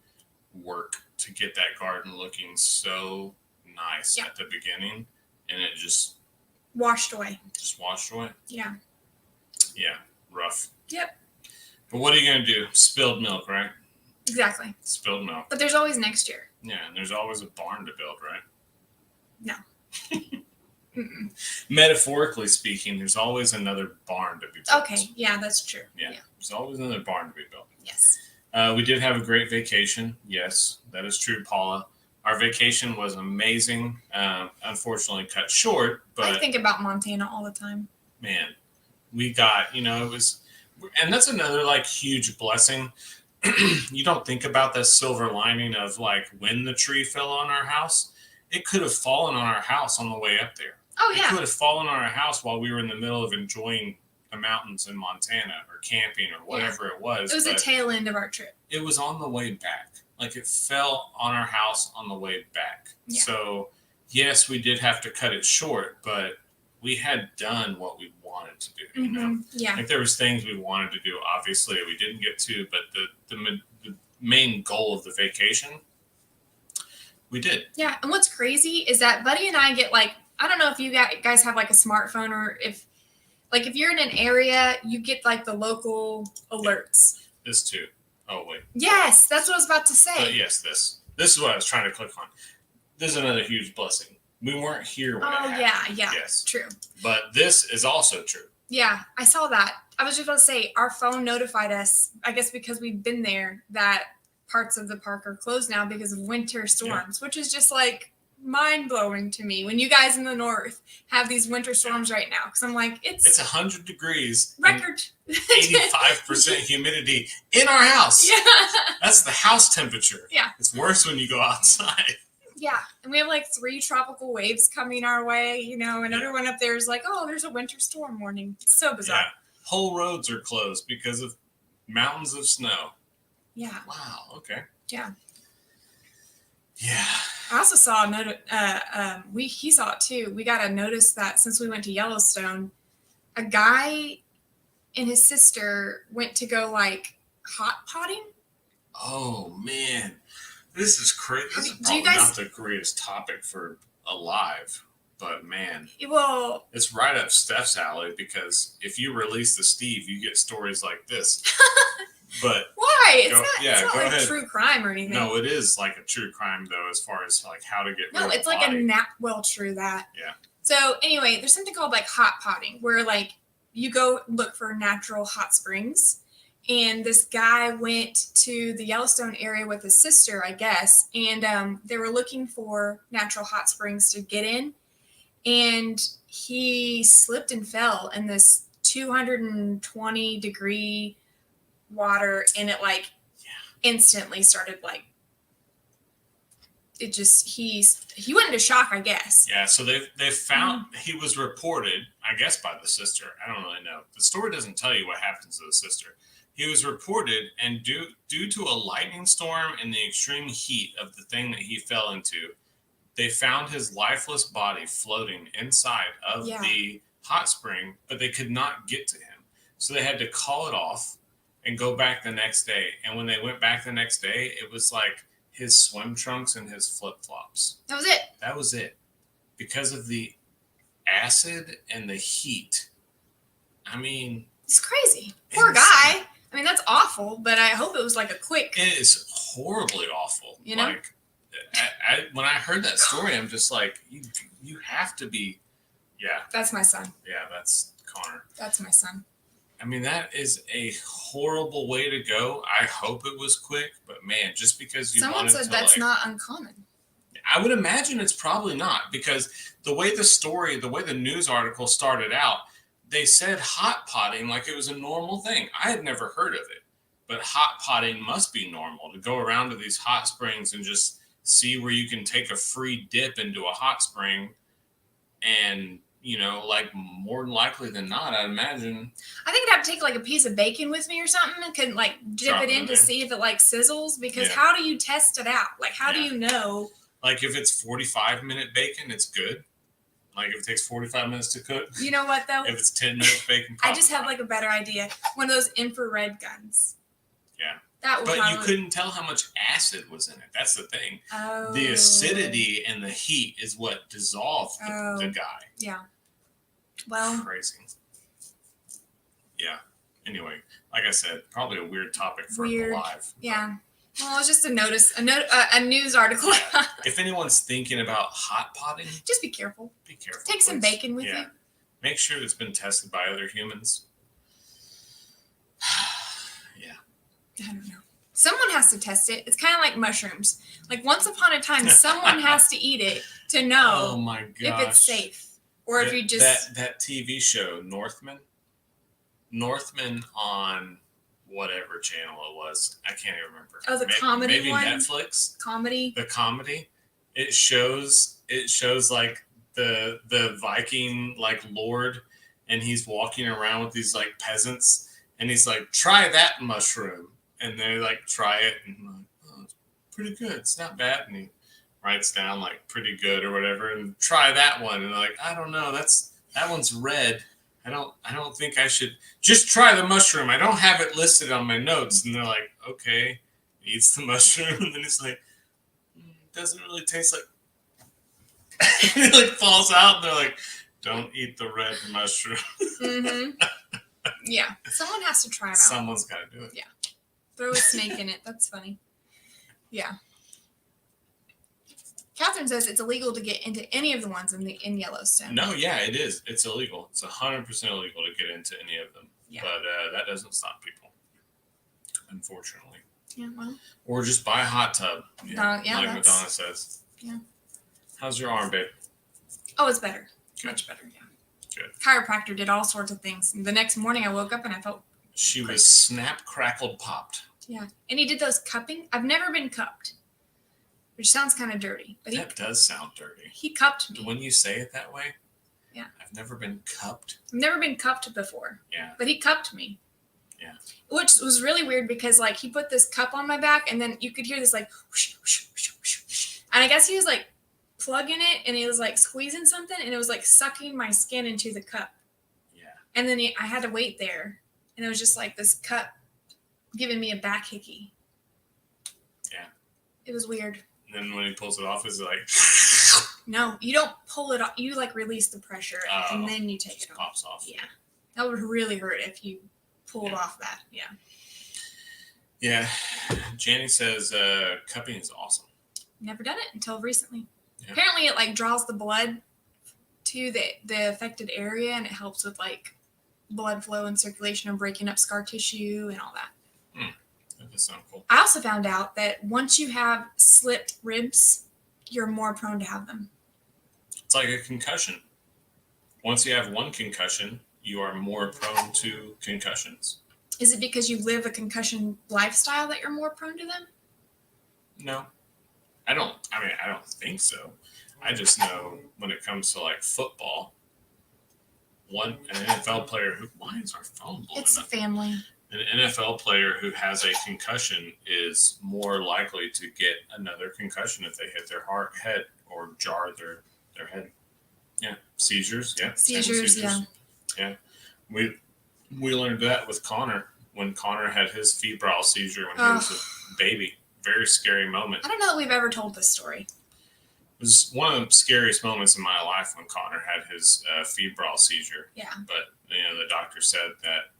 work to get that garden looking so nice at the beginning, and it just washed away. Yeah, rough. Yep. But what are you gonna do? Spilled milk, right? Exactly. Spilled milk. But there's always next year. Yeah, and there's always a barn to build, right? No. Metaphorically speaking, there's always another barn to be built. Okay, yeah, that's true. Yeah, there's always another barn to be built. Yes. We did have a great vacation. Yes, that is true, Paula. Our vacation was amazing. Unfortunately, cut short. But I think about Montana all the time. Man, we got, it was, and that's another like huge blessing. You don't think about the silver lining of like when the tree fell on our house. It could have fallen on our house on the way up there. Oh, It yeah. could have fallen on our house while we were in the middle of enjoying the mountains in Montana or camping or whatever it was. It was the tail end of our trip. It was on the way back. Like it fell on our house on the way back. Yeah. So yes, we did have to cut it short, but we had done what we wanted to do. You know, Yeah. like there was things we wanted to do. Obviously, we didn't get to, but the main goal of the vacation, we did. Yeah, and what's crazy is that Buddy and I get like, I don't know if you guys have like a smartphone, or if you're in an area, you get like the local alerts. This too. Oh wait. Yes, that's what I was about to say. But yes, this is what I was trying to click on. This is another huge blessing. We weren't here when it happened. Yeah. Yes. True. But this is also true. Yeah, I saw that. I was just about to say, our phone notified us, I guess because we've been there, that parts of the park are closed now because of winter storms, which is just like mind-blowing to me when you guys in the north have these winter storms right now. Because I'm like, it's 100 degrees. record. 85% humidity in our house. Yeah. That's the house temperature. Yeah. It's worse when you go outside. Yeah, and we have like 3 tropical waves coming our way, and everyone up there is like, oh, there's a winter storm warning. It's so bizarre. Yeah. Whole roads are closed because of mountains of snow. Yeah. Wow. Okay. Yeah. Yeah. I also saw a note. He saw it too. We got a notice that since we went to Yellowstone, a guy and his sister went to go like hot potting. Oh man, this is crazy. This is Do probably you guys- not the greatest topic for alive, but man, Well, it's right up Steph's alley, because if you release the Steve, you get stories like this. But why? It's Go- not. yeah, it's not go like ahead. true crime or anything. no, it is like a true crime though, as far as like how to get rid No, of it's a like body. well, true that. Yeah. So anyway, there's something called like hot potting, where like you go look for natural hot springs. And this guy went to the Yellowstone area with his sister, I guess, and they were looking for natural hot springs to get in. And he slipped and fell in this 220-degree water, and it like instantly started like, it just, he went into shock, I guess. Yeah, so they found he was reported, I guess, by the sister. I don't really know. The story doesn't tell you what happens to the sister. He was reported, and due to a lightning storm and the extreme heat of the thing that he fell into, they found his lifeless body floating inside of the hot spring, but they could not get to him. So they had to call it off and go back the next day. And when they went back the next day, it was like his swim trunks and his flip-flops. That was it. That was it. Because of the acid and the heat. I mean, It's crazy. Poor guy. I mean, that's awful, but I hope it was like a quick. it is horribly awful. You know? Like, when I heard that story, I'm just like, you have to be, yeah, That's my son. that's Connor. That's my son. I mean, that is a horrible way to go. I hope it was quick, but man, just because you Someone wanted said to that's like, not uncommon. I would imagine it's probably not, because the way the news article started out, they said hot potting like it was a normal thing. I had never heard of it, but hot potting must be normal, to go around to these hot springs and just see where you can take a free dip into a hot spring and, like more than likely than not, I'd imagine. I think I'd have to take like a piece of bacon with me or something and could like dip Drop it it in in to there. see if it like sizzles. Because Yeah. how do you test it out? Like, how do Yeah. you know? Like if it's 45-minute bacon, it's good. Like if it takes 45 minutes to cook. You know what though? If it's 10 minutes bacon, I just have probably like a better idea. One of those infrared guns. Yeah. That would But probably... you couldn't tell how much acid was in it. That's the thing. Oh. The acidity and the heat is what dissolved the guy. Yeah. Well. Crazy. Yeah. Anyway, like I said, probably a weird topic for Weird. live. Yeah. Well, it's just a news article. Yeah. If anyone's thinking about hot potting, just be careful. Be careful. Take some bacon with you. Make sure it's been tested by other humans. Yeah. I don't know. Someone has to test it. It's kind of like mushrooms. Like once upon a time, someone has to eat it to know oh my gosh. if it's safe. Or if you just... That TV show, Northman on whatever channel it was. I can't even remember. Oh, the comedy maybe one? Netflix. Comedy. The comedy. It shows like the Viking like lord, and he's walking around with these like peasants, and he's like, try that mushroom, and they like try it, and I'm like, oh, it's pretty good. It's not bad, and he writes down like pretty good or whatever, and try that one, and they're like, I don't know, that one's red. I don't think I should just try the mushroom. I don't have it listed on my notes. And they're like, okay. He eats the mushroom, and then he's like, doesn't really taste like. He like falls out, and they're like, don't eat the red mushroom. Mm-hmm. Yeah, someone has to try it out. Someone's got to do it. Yeah, throw a snake in it. That's funny. Yeah. Catherine says it's illegal to get into any of the ones in Yellowstone. No, yeah, it is. It's illegal. It's 100% illegal to get into any of them. Yeah. But that doesn't stop people, unfortunately. Yeah, well. Or just buy a hot tub. Yeah, like Madonna says. Yeah. How's your arm, babe? Oh, it's better. Good. Much better, yeah. Good. Chiropractor did all sorts of things. The next morning I woke up and I felt She great. was snap, crackled, popped. Yeah. And he did those cupping. I've never been cupped, which sounds kind of dirty. But That does sound dirty. He cupped me. When you say it that way? Yeah. I've never been cupped. I've never been cupped before. Yeah. But he cupped me. Yeah. Which was really weird because like he put this cup on my back and then you could hear this like whoosh, whoosh, whoosh, whoosh, whoosh. And I guess he was like plugging it and he was like squeezing something and it was like sucking my skin into the cup. Yeah. And then I had to wait there and it was just like this cup giving me a back hickey. Yeah. It was weird. And then when he pulls it off, is it like no, you don't pull it off. You like release the pressure and then you take it off. Pops off. Yeah. That would really hurt if you pulled off that. Yeah. Yeah. Janny says cupping is awesome. Never done it until recently. Yeah. Apparently it like draws the blood to the affected area and it helps with like blood flow and circulation and breaking up scar tissue and all that. That does sound cool. I also found out that once you have slit ribs, you're more prone to have them. It's like a concussion. Once you have one concussion, you are more prone to concussions. Is it because you live a concussion lifestyle that you're more prone to them? No. I don't think so. I just know when it comes to like football, an NFL player who, why is our phone blowing It's up? family. An NFL player who has a concussion is more likely to get another concussion if they hit their head or jar their head. Yeah. Seizures. Yeah. Seizures. Yeah. Yeah. We learned that with Connor when Connor had his febrile seizure when he was a baby. Very scary moment. I don't know that we've ever told this story. It was one of the scariest moments in my life when Connor had his febrile seizure. Yeah. But the doctor said that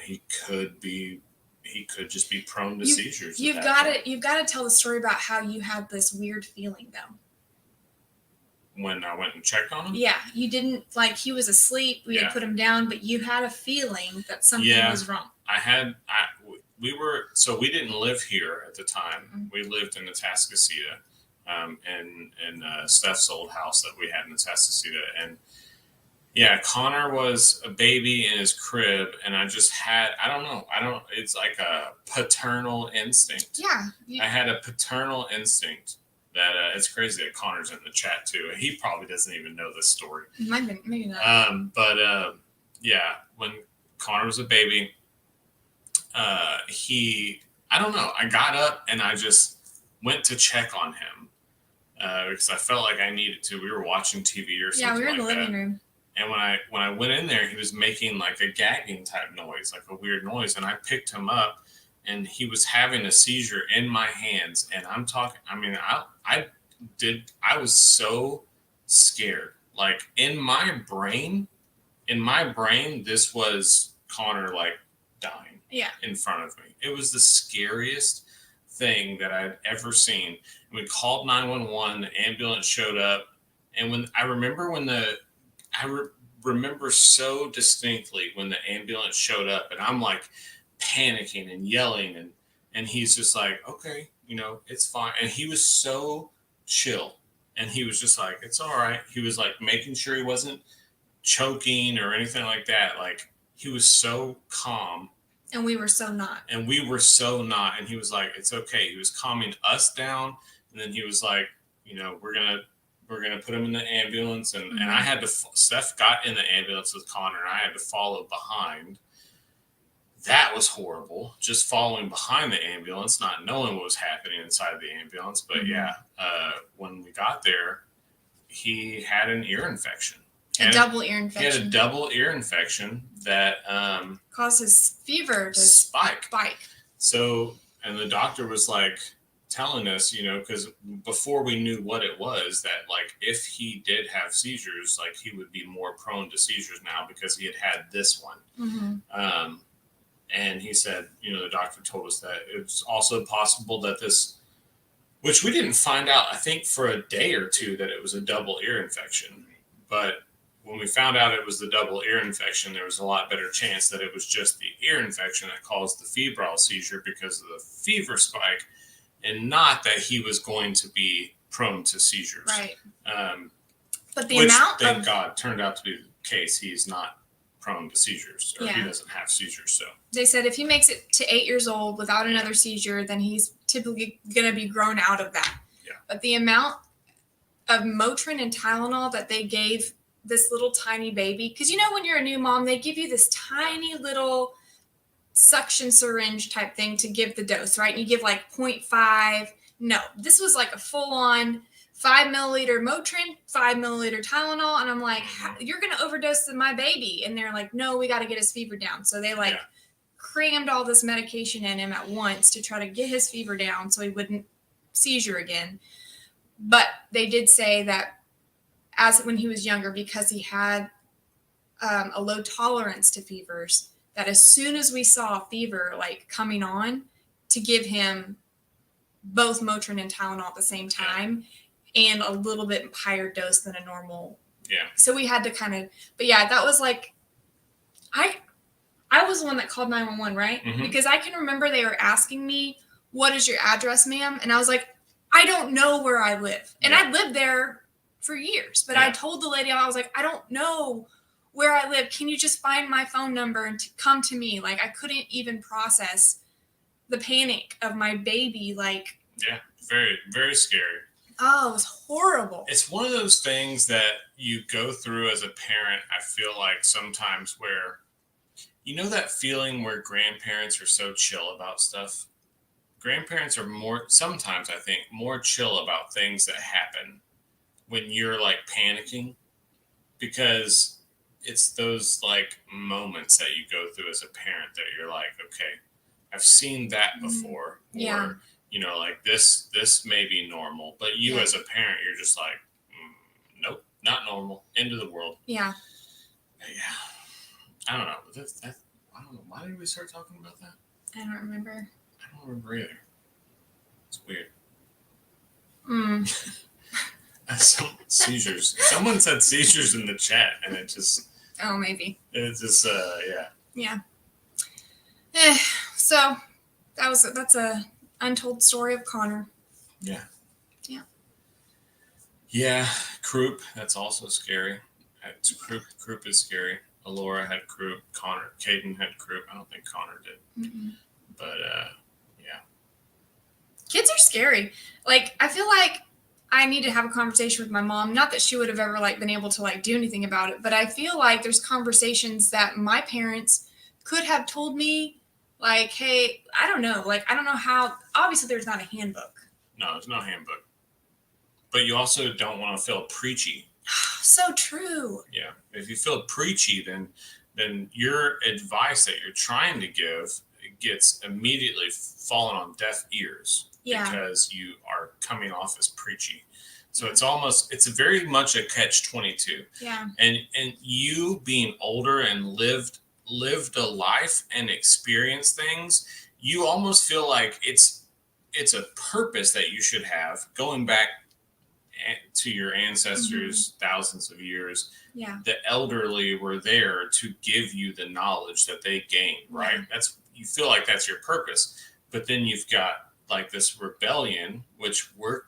he could just be prone to seizures. You've got to tell the story about how you had this weird feeling though. When I went and checked on him? Yeah, you didn't, like, he was asleep, we had put him down, but you had a feeling that something was wrong. We didn't live here at the time. Mm-hmm. We lived in Atascocita, in Steph's old house that we had in Atascocita. And yeah, Connor was a baby in his crib, and I just had, it's like a paternal instinct. Yeah. I had a paternal instinct that it's crazy that Connor's in the chat too. He probably doesn't even know this story. Might be, maybe not. But yeah, when Connor was a baby, I don't know. I got up and I just went to check on him because I felt like I needed to. We were watching TV or something. Yeah, we were in the like living that. room. And when I went in there, he was making like a gagging type noise, like a weird noise. And I picked him up, and he was having a seizure in my hands. And I'm talking. I mean, I was so scared. Like in my brain, this was Connor like dying. Yeah. In front of me. It was the scariest thing that I'd ever seen. And we called 911. The ambulance showed up, and when I remember when remember so distinctly when the ambulance showed up, and I'm like panicking and yelling, and he's just like, okay, it's fine. And he was so chill, and he was just like, it's all right. He was like making sure he wasn't choking or anything like that. Like he was so calm. And we were so not. And he was like, it's okay. He was calming us down, and then he was like, we're gonna put him in the ambulance, and I had to. Steph got in the ambulance with Connor, and I had to follow behind. That was horrible, just following behind the ambulance, not knowing what was happening inside the ambulance. But when we got there, he had an ear infection. A double ear infection. He had a double ear infection that caused his fever to spike. So, and the doctor was like telling us, because before we knew what it was, that like if he did have seizures, like he would be more prone to seizures now because he had this one. And he said, the doctor told us that it's also possible that this, which we didn't find out, I think for a day or two, that it was a double ear infection. But when we found out it was the double ear infection, there was a lot better chance that it was just the ear infection that caused the febrile seizure because of the fever spike, and not that he was going to be prone to seizures. Right. But the amount thank God, turned out to be the case. He's not prone to seizures, or he doesn't have seizures. So they said if he makes it to 8 years old without another seizure, then he's typically going to be grown out of that. Yeah. But the amount of Motrin and Tylenol that they gave this little tiny baby, because when you're a new mom, they give you this tiny little suction syringe type thing to give the dose, right? And you give like 0.5. No, this was like a full-on 5 milliliter Motrin, 5 milliliter Tylenol. And I'm like, you're going to overdose my baby. And they're like, no, we got to get his fever down. So they crammed all this medication in him at once to try to get his fever down so he wouldn't seizure again. But they did say that as when he was younger, because he had a low tolerance to fevers, that as soon as we saw fever like coming on, to give him both Motrin and Tylenol at the same time, and a little bit higher dose than a normal. Yeah. So we had to that was like, I was the one that called 911, right? Mm-hmm. Because I can remember they were asking me, what is your address, ma'am? And I was like, I don't know where I live. And I lived there for years, but I told the lady, I was like, I don't know where I live. Can you just find my phone number and come to me? Like, I couldn't even process the panic of my baby. Like, very, very scary. Oh, it was horrible. It's one of those things that you go through as a parent, I feel like sometimes, where that feeling where grandparents are so chill about stuff. Grandparents are sometimes I think more chill about things that happen when you're like panicking, because it's those like moments that you go through as a parent that you're like, okay, I've seen that before. Yeah. Or, like this may be normal, but you as a parent, you're just like, nope, not normal. End of the world. Yeah. Yeah. I don't know. I don't know. Why did we start talking about that? I don't remember. I don't remember either. It's weird. Seizures. Someone said seizures in the chat, and it just. Oh, maybe. It's just, Yeah. So that's a untold story of Connor. Yeah. Yeah. Yeah. Croup. That's also scary. Croup is scary. Alora had croup. Caden had croup. I don't think Connor did. Mm-mm. But, yeah. Kids are scary. Like, I feel like I need to have a conversation with my mom. Not that she would have ever like been able to like do anything about it, but I feel like there's conversations that my parents could have told me, like, hey, I don't know, like I don't know how. Obviously, there's not a handbook. No, there's no handbook. But you also don't want to feel preachy. So true. Yeah. If you feel preachy, then your advice that you're trying to give gets immediately fallen on deaf ears Yeah. because you are coming off as preachy. So it's very much a catch-22. Yeah. And you being older and lived a life and experienced things, you almost feel like it's a purpose that you should have going back to your ancestors thousands of years. Yeah. The elderly were there to give you the knowledge that they gained, right? Yeah. You feel like that's your purpose. But then you've got like this rebellion, which we're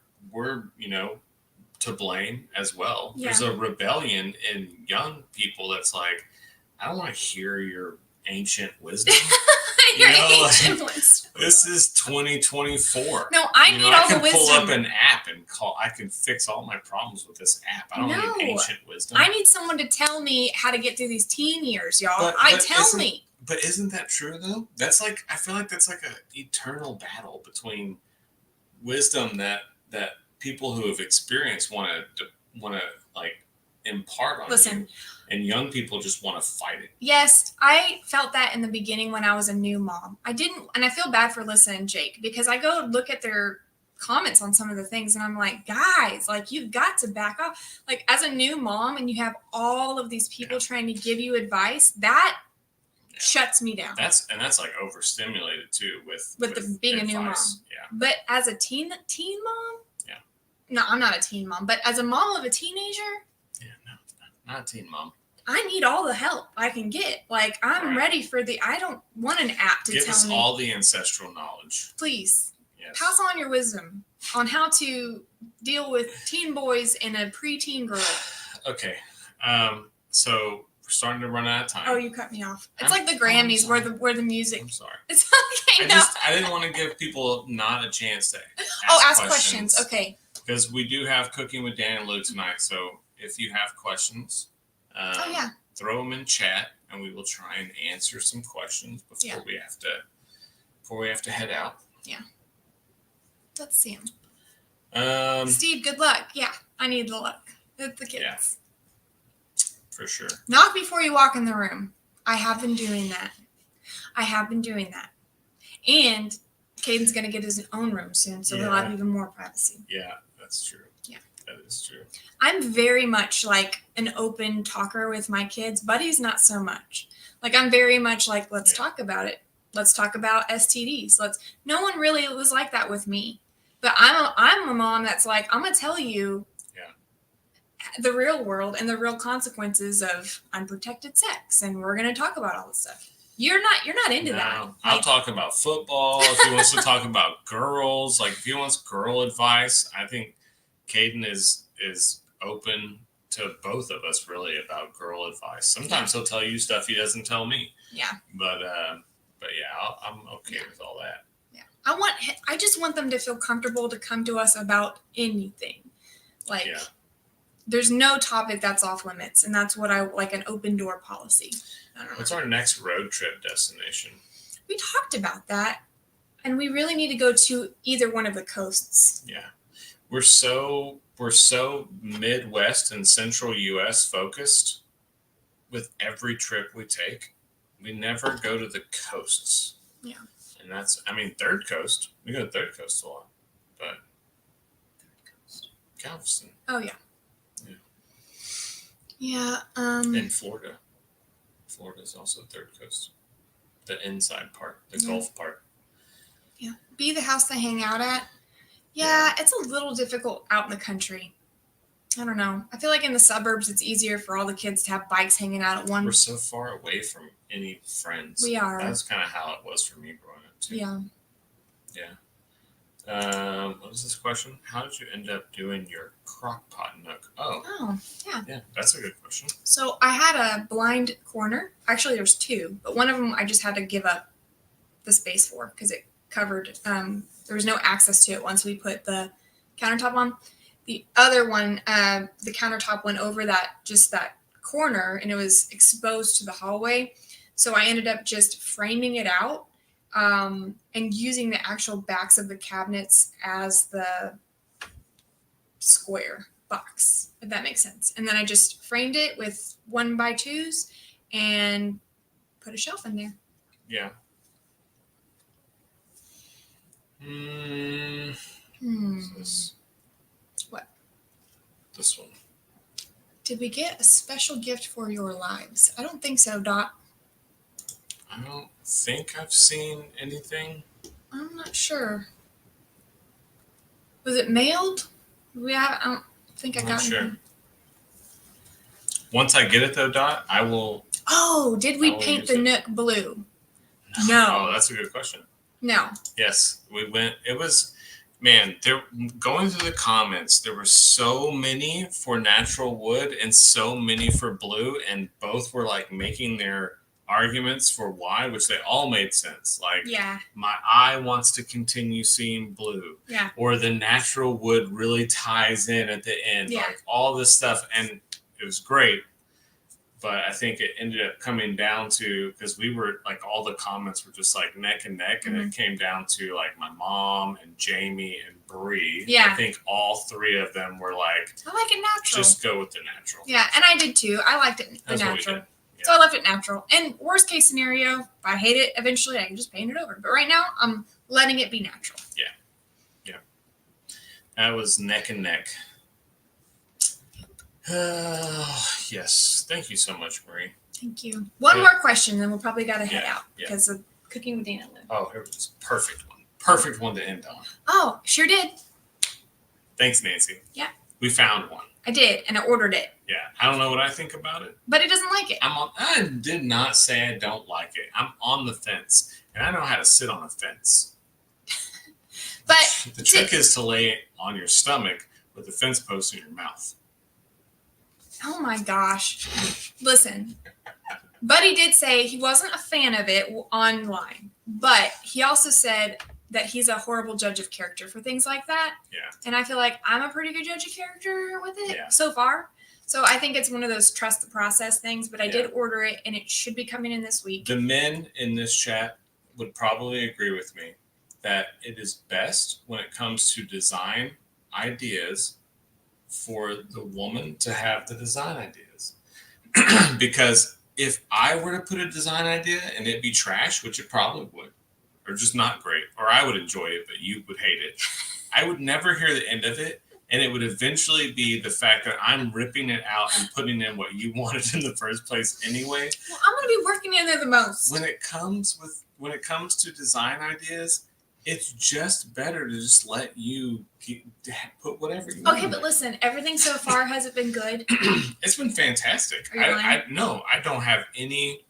to blame as well. Yeah. There's a rebellion in young people that's like, I don't want to hear your ancient wisdom. Ancient wisdom. This is 2024. No, I need all the wisdom. I can pull up an app and I can fix all my problems with this app. I don't need ancient wisdom. I need someone to tell me how to get through these teen years, y'all. Tell me. But isn't that true though? That's like, I feel like that's like an eternal battle between wisdom that people who have experienced want to like impart on you, and young people just want to fight it. Yes, I felt that in the beginning when I was a new mom. I didn't, and I feel bad for Lissa and Jake because I go look at their comments on some of the things and I'm like, guys, like you've got to back off. Like as a new mom and you have all of these people trying to give you advice, that shuts me down. That's like overstimulated too with being advice. A new mom. Yeah. But as a teen mom? Yeah. No, I'm not a teen mom, but as a mom of a teenager? Yeah, no, not a teen mom. I need all the help I can get. Like I'm ready for I don't want an app to give tell us me. all the ancestral knowledge. Please. Yes. Pass on your wisdom on how to deal with teen boys and a preteen girl. Okay. So we're starting to run out of time. Oh, you cut me off. It's like the Grammys where the music. I'm sorry. It's okay. I didn't want to give people not a chance to ask questions. Okay. Because we do have Cooking with Dan and Lou tonight. So if you have questions, throw them in chat and we will try and answer some questions before we have to head out. Yeah. Let's see them. Steve, good luck. Yeah, I need the luck. It's the kids. Yeah. For sure. Knock before you walk in the room. I have been doing that. And Caden's going to get his own room soon, so he'll have even more privacy. Yeah, that's true. Yeah. That is true. I'm very much like an open talker with my kids. Buddy's not so much. Like I'm very much like, let's talk about it. Let's talk about STDs. No one really was like that with me. But I'm a mom that's like, I'm going to tell you the real world and the real consequences of unprotected sex, and we're going to talk about all this stuff. You're not into that. I'll talk about football. If he wants to talk about girls, like if he wants girl advice, I think Caden is open to both of us really about girl advice. Sometimes he'll tell you stuff he doesn't tell me. Yeah. But yeah, I'm okay with all that. Yeah. I just want them to feel comfortable to come to us about anything. Like there's no topic that's off limits, and that's what I like, an open door policy. I don't know. What's our next road trip destination? We talked about that, and we really need to go to either one of the coasts. Yeah. We're so Midwest and Central US focused with every trip we take. We never go to the coasts. Yeah. And that's, Third Coast. We go to Third Coast a lot. But Third Coast. Galveston. Oh yeah. Yeah. In Florida. Florida is also Third Coast. The inside part, the Gulf part. Yeah. Be the house to hang out at. Yeah, it's a little difficult out in the country. I don't know. I feel like in the suburbs, it's easier for all the kids to have bikes hanging out at one. We're so far away from any friends. We are. That's kind of how it was for me growing up, too. Yeah. Yeah. What was this question? How did you end up doing your crock pot nook? Oh, yeah. Yeah, that's a good question. So I had a blind corner. Actually, there's two, but one of them I just had to give up the space for because it covered. There was no access to it once we put the countertop on. The other one, the countertop went over that corner, and it was exposed to the hallway. So I ended up just framing it out and using the actual backs of the cabinets as the square box, if that makes sense. And then I just framed it with 1x2s and put a shelf in there. Yeah. What? This one. Did we get a special gift for your lives? I don't think so, Dot. I don't think I've seen anything. I'm not sure. Was it mailed? I don't think I got sure. anything. Once I get it though, Dot, I will. Oh, did we paint the Nook blue? No. Oh, that's a good question. No. Yes, we went. It was, man, there going through the comments, there were so many for natural wood and so many for blue, and both were like making their arguments for why, which they all made sense. Like, Yeah. my eye wants to continue seeing blue. Yeah. Or the natural wood really ties in at the end. Yeah. Like all this stuff, and it was great. But I think it ended up coming down to, because we were like, all the comments were just like neck and neck, and it came down to like my mom and Jamie and Bree. Yeah. I think all three of them were like, I like it natural. just go with the natural. Yeah, and I did too. I liked it the natural. Yeah. So I left it natural. And worst case scenario, if I hate it, eventually I can just paint it over. But right now, I'm letting it be natural. Yeah. Yeah. That was neck and neck. Yes. Thank you so much, Marie. Thank you. One more question, then we'll probably got to head out because of cooking with Dana. Oh, here it was. Perfect one. Perfect one to end on. Oh, sure did. Thanks, Nancy. Yeah. We found one. I did, and I ordered it. Yeah. I don't know what I think about it. But it doesn't like it. I did not say I don't like it. I'm on the fence, and I know how to sit on a fence. But the trick is to lay it on your stomach with the fence post in your mouth. Oh my gosh. Listen, Buddy did say he wasn't a fan of it online, but he also said that he's a horrible judge of character for things like that. Yeah. And I feel like I'm a pretty good judge of character with it so far. So I think it's one of those trust the process things, but I did order it and it should be coming in this week. The men in this chat would probably agree with me that it is best when it comes to design ideas for the woman to have the design ideas. Because if I were to put a design idea and it be trash, which it probably would, or just not great, or I would enjoy it, but you would hate it, I would never hear the end of it. And it would eventually be the fact that I'm ripping it out and putting in what you wanted in the first place anyway. Well, I'm going to be working in there the most. When it comes to design ideas, it's just better to just let you put whatever you want. Okay, but listen, everything so far, has it been good? It's been fantastic. No, I don't have any.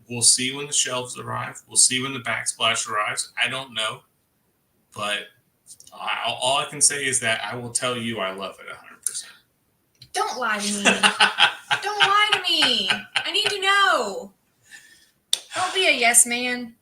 We'll see when the shelves arrive. We'll see when the backsplash arrives. I don't know. But all I can say is that I will tell you I love it 100%. Don't lie to me. Don't lie to me. I need to know. Don't be a yes man.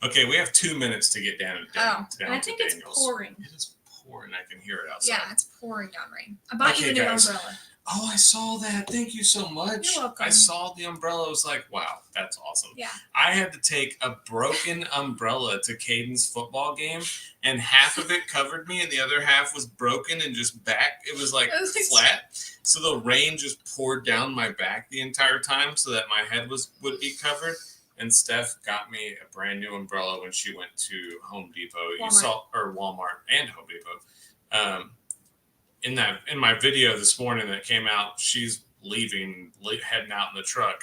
Okay, we have 2 minutes to get down to I think it's pouring. It is pouring. I can hear it outside. Yeah, it's pouring down rain. I bought you a new umbrella. Oh, I saw that. Thank you so much. You're welcome. I saw the umbrella. I was like, wow, that's awesome. Yeah. I had to take a broken umbrella to Caden's football game, and half of it covered me, and the other half was broken and just back. It was like flat. So the rain just poured down my back the entire time so that my head would be covered. And Steph got me a brand new umbrella when she went to Home Depot. Walmart and Home Depot. In my video this morning that came out, she's heading out in the truck.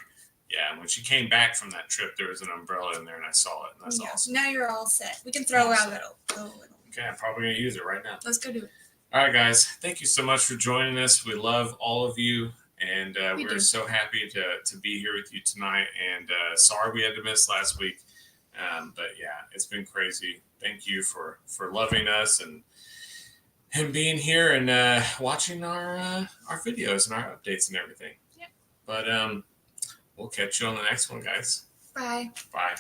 Yeah, when she came back from that trip, there was an umbrella in there, and I saw it, and that's awesome. Now you're all set. We can throw out a little. Okay, I'm probably going to use it right now. Let's go do it. All right, guys. Thank you so much for joining us. We love all of you, and we're so happy to be here with you tonight. And sorry we had to miss last week, but yeah, it's been crazy. Thank you for loving us and being here and watching our videos and our updates and everything. Yeah. But we'll catch you on the next one, guys. Bye. Bye.